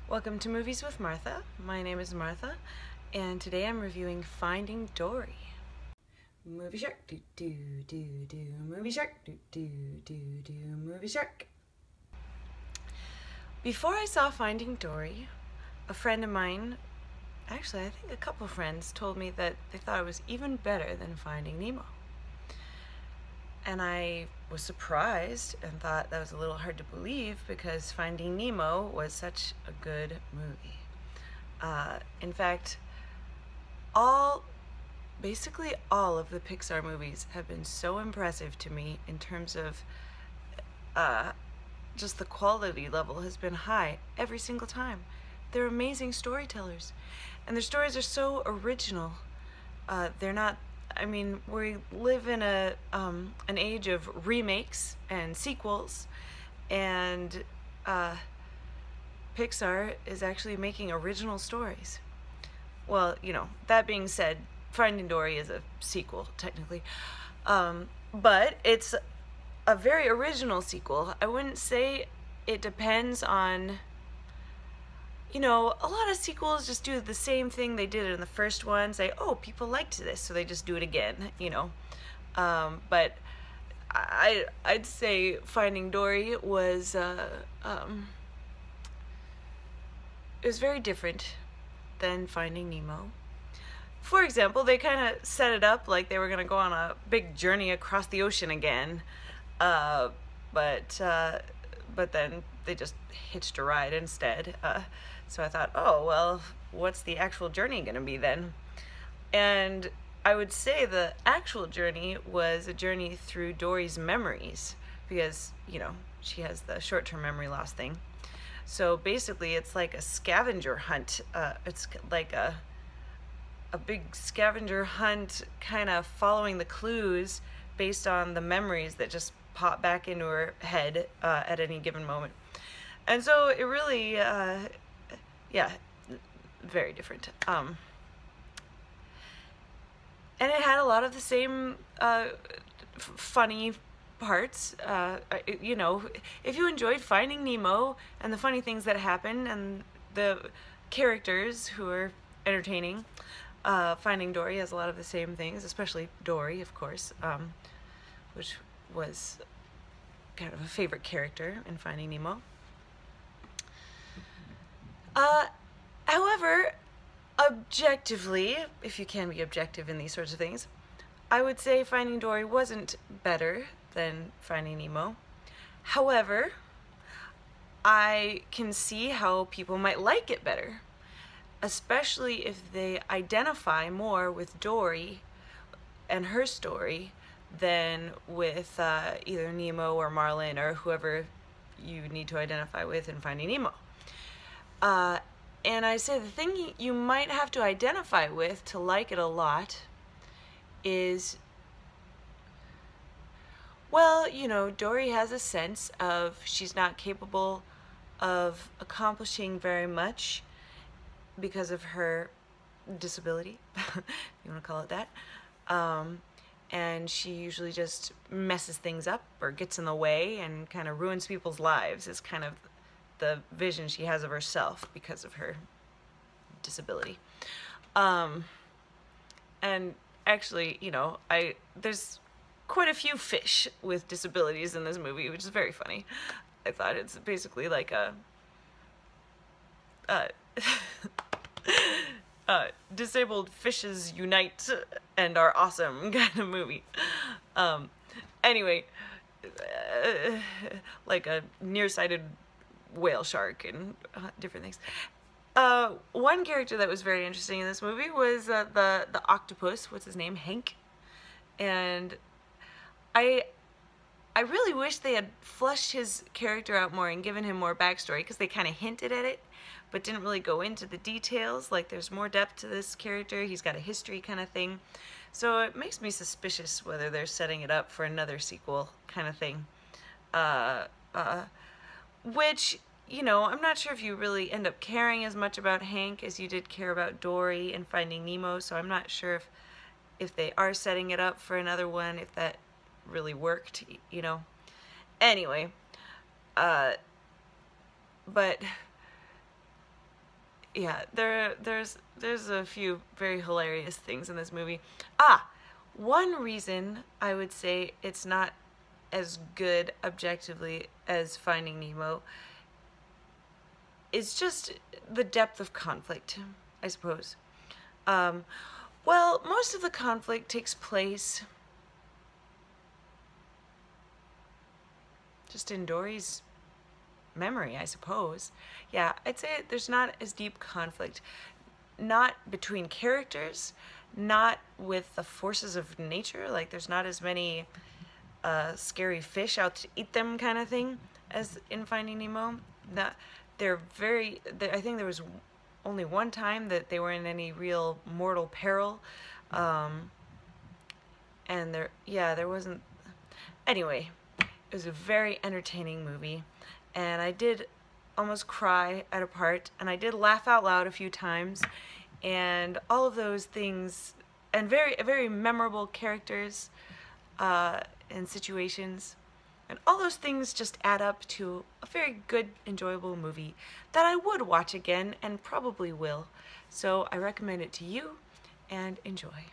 Welcome to Movies with Martha. My name is Martha, and today I'm reviewing Finding Dory. Movie shark, do do do do. Movie shark, do do do do. Movie shark. Before I saw Finding Dory, a friend of mine, actually I think a couple friends, told me that they thought it was even better than Finding Nemo. And I was surprised and thought that was a little hard to believe because Finding Nemo was such a good movie. In fact, basically all of the Pixar movies have been so impressive to me in terms of just the quality level has been high every single time. They're amazing storytellers, and their stories are so original. They're not, I mean, we live in an age of remakes and sequels, and Pixar is actually making original stories. Well, you know, that being said, Finding Dory is a sequel, technically. But it's a very original sequel. I wouldn't say it depends on, you know, a lot of sequels just do the same thing they did in the first one, say, oh, people liked this, so they just do it again, you know. But I'd say Finding Dory was, it was very different than Finding Nemo. For example, they kind of set it up like they were going to go on a big journey across the ocean again, but then they just hitched a ride instead. So I thought, oh, well, what's the actual journey going to be then? And I would say the actual journey was a journey through Dory's memories because, you know, she has the short-term memory loss thing. So basically it's like a scavenger hunt. It's like a big scavenger hunt, kind of following the clues based on the memories that just pop back into her head at any given moment. And so it really, yeah, very different. And it had a lot of the same funny parts. You know, if you enjoyed Finding Nemo and the funny things that happen and the characters who are entertaining, Finding Dory has a lot of the same things, especially Dory, of course, which was kind of a favorite character in Finding Nemo. However, objectively, if you can be objective in these sorts of things, I would say Finding Dory wasn't better than Finding Nemo. However, I can see how people might like it better, especially if they identify more with Dory and her story than with either Nemo or Marlin or whoever you need to identify with in Finding Nemo. And I say the thing you might have to identify with to like it a lot is, well, you know, Dory has a sense of she's not capable of accomplishing very much because of her disability, if you want to call it that. And she usually just messes things up or gets in the way and kind of ruins people's lives. Is kind of the vision she has of herself because of her disability. And actually, you know, there's quite a few fish with disabilities in this movie, which is very funny. I thought it's basically like a disabled fishes unite and are awesome kind of movie. Anyway, like a nearsighted whale shark and different things. One character that was very interesting in this movie was the octopus. What's his name? Hank. And I really wish they had fleshed his character out more and given him more backstory, because they kind of hinted at it but didn't really go into the details. Like, there's more depth to this character. He's got a history kind of thing. So it makes me suspicious whether they're setting it up for another sequel kind of thing. Which, you know, I'm not sure if you really end up caring as much about Hank as you did care about Dory and Finding Nemo, so I'm not sure if they are setting it up for another one, if that really worked, you know. Anyway, but Yeah, there's a few very hilarious things in this movie. Ah, one reason I would say it's not as good objectively as Finding Nemo is just the depth of conflict, I suppose. Um, well, most of the conflict takes place just in Dory's memory, I suppose. Yeah, I'd say there's not as deep conflict. Not between characters, not with the forces of nature. Like, there's not as many scary fish out to eat them kind of thing as in Finding Nemo. Not, I think there was only one time that they were in any real mortal peril. And there wasn't. Anyway, it was a very entertaining movie, and I did almost cry at a part, and I did laugh out loud a few times, and all of those things, and very memorable characters and situations, and all those things just add up to a very good, enjoyable movie that I would watch again and probably will. So I recommend it to you, and enjoy.